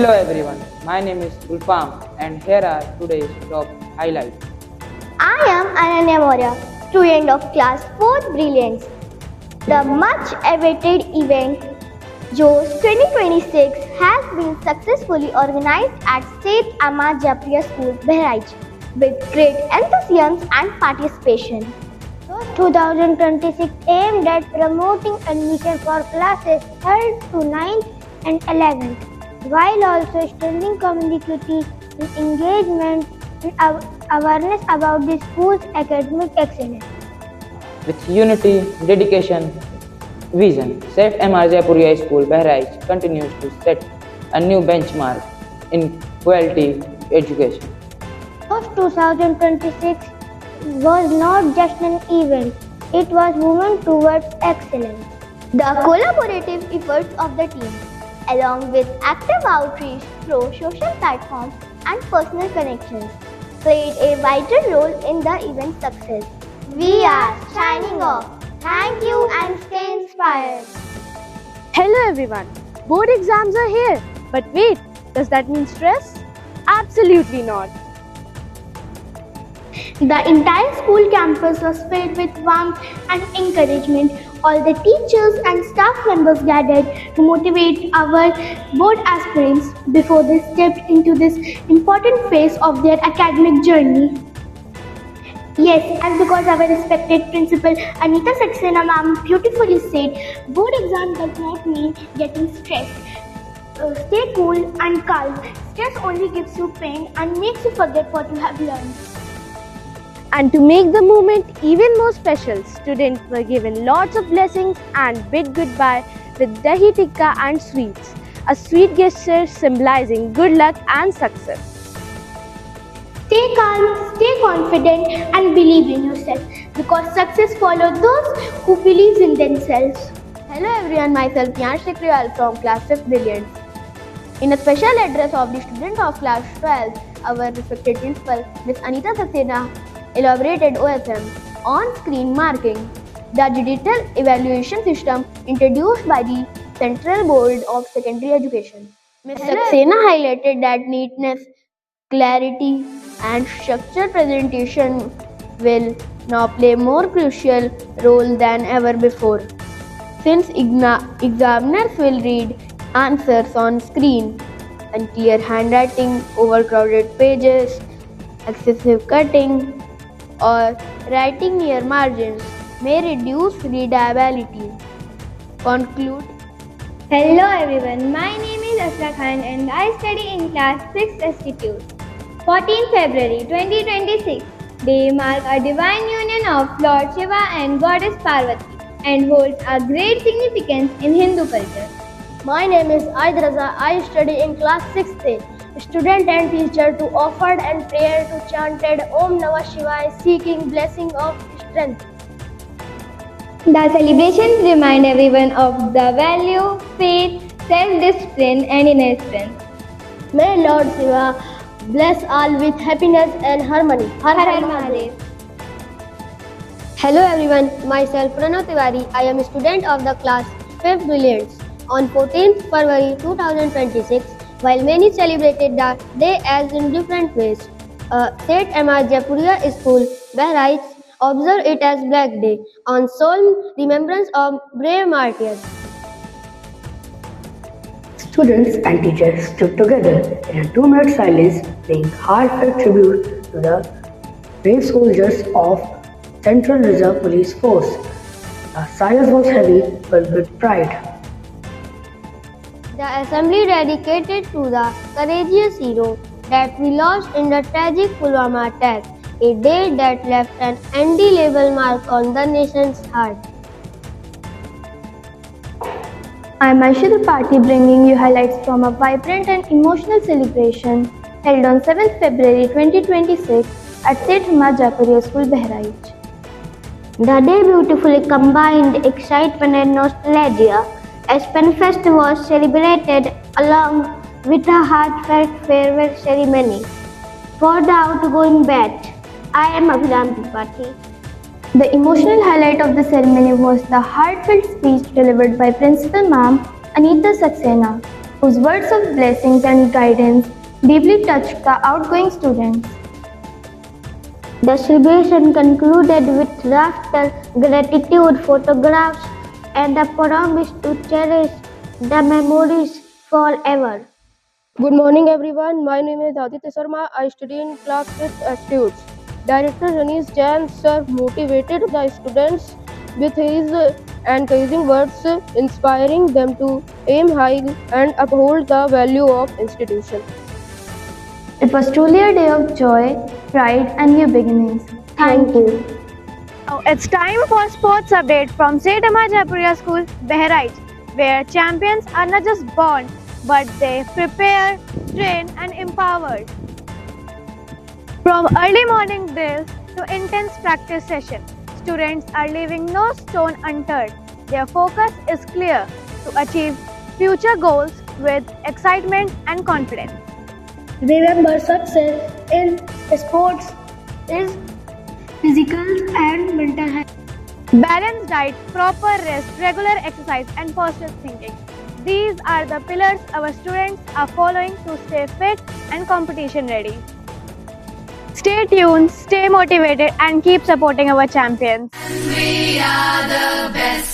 Hello everyone, my name is Gulfam and here are today's top highlights. I am Ananya Maurya, student of class 4th Brilliance. The much awaited event JOS 2026 has been successfully organized at Seth Amma Japriya School, Bahraich, with great enthusiasm and participation. JOS 2026 aimed at promoting admission for classes 3rd to 9th and 11th, while also strengthening community and engagement and awareness about the school's academic excellence. With unity, dedication, vision, Seth M.R. Jaipuriya School, Bahraich continues to set a new benchmark in quality education. JOS 2026 was not just an event, it was movement towards excellence. The collaborative efforts of the team, along with active outreach through social platforms and personal connections, played a vital role in the event's success. We are signing off. Thank you and stay inspired. Hello everyone, board exams are here. But wait, does that mean stress? Absolutely not. The entire school campus was filled with warmth and encouragement. All the teachers and staff members gathered to motivate our board aspirants before they stepped into this important phase of their academic journey. Yes, and because our respected principal Anita Saxena ma'am beautifully said, board exam does not mean getting stressed. Stay cool and calm. Stress only gives you pain and makes you forget what you have learned. And to make the moment even more special, students were given lots of blessings and bid goodbye with dahi tikka and sweets, a sweet gesture symbolizing good luck and success. Stay calm, stay confident and believe in yourself because success follows those who believe in themselves. Hello everyone, myself Piyaan Shikriwal from class 5th Brilliance. In a special address of the student of class 12, our respected principal, Ms. Anita Saxena, elaborated OSM, on-screen marking, the digital evaluation system introduced by the Central Board of Secondary Education. Ms. Saxena highlighted that neatness, clarity and structured presentation will now play more crucial role than ever before, since examiners will read answers on screen, unclear handwriting, overcrowded pages, excessive cutting, or writing near margins may reduce readability. Conclude. Hello everyone, my name is Asra Khan and I study in class 6 Institute. 14 February 2026, they mark a divine union of Lord Shiva and Goddess Parvati and holds a great significance in Hindu culture. My name is Aid Raza. I study in class 6th. Student and teacher to offered and prayer to chanted Om Namah Shivaya seeking blessing of strength. The celebrations remind everyone of the value, faith, self-discipline and inner strength. May Lord Shiva bless all with happiness and harmony. Har Har Mahadev. Hello everyone, myself Pranav Tiwari. I am a student of the class 5th Brilliance. On 14th February 2026, while many celebrated the day as in different ways, Seth M.R. Jaipuriya School, Bahraich, observed it as Black Day on solemn remembrance of brave martyrs. Students and teachers stood together in a 2-minute silence, paying heartfelt tribute to the brave soldiers of Central Reserve Police Force. The silence was heavy but with pride. The assembly dedicated to the courageous hero that we lost in the tragic Pulwama attack, a day that left an indelible mark on the nation's heart. I am Aisha Tripathi bringing you highlights from a vibrant and emotional celebration held on 7th February 2026 at Seth M.R. Jaipuriya School, Bahraich. The day beautifully combined excitement and nostalgia as Penfest was celebrated along with a heartfelt farewell ceremony. For the outgoing batch, I am Abhiram Tripathi. The emotional highlight of the ceremony was the heartfelt speech delivered by Principal Ma'am Anita Saxena. whose words of blessings and guidance deeply touched the outgoing students. The celebration concluded with laughter, gratitude, photographs, and a promise to cherish the memories forever. Good morning everyone, my name is Aditya Sharma. I study in class 5th Astutes. Director Janice Jain sir motivated the students with his encouraging words, inspiring them to aim high and uphold the value of institution. It was truly a day of joy, pride, and new beginnings. Thank you. Now it's time for sports update from St. Emma Jaipuria School, Bahraich, where champions are not just born, but they prepare, train, and empowered. From early morning drills to intense practice sessions, students are leaving no stone unturned. Their focus is clear to achieve future goals with excitement and confidence. Remember, success in sports is physical and mental health. Balanced diet, proper rest, regular exercise, and positive thinking. These are the pillars our students are following to stay fit and competition ready. Stay tuned, stay motivated, and keep supporting our champions. We are the best.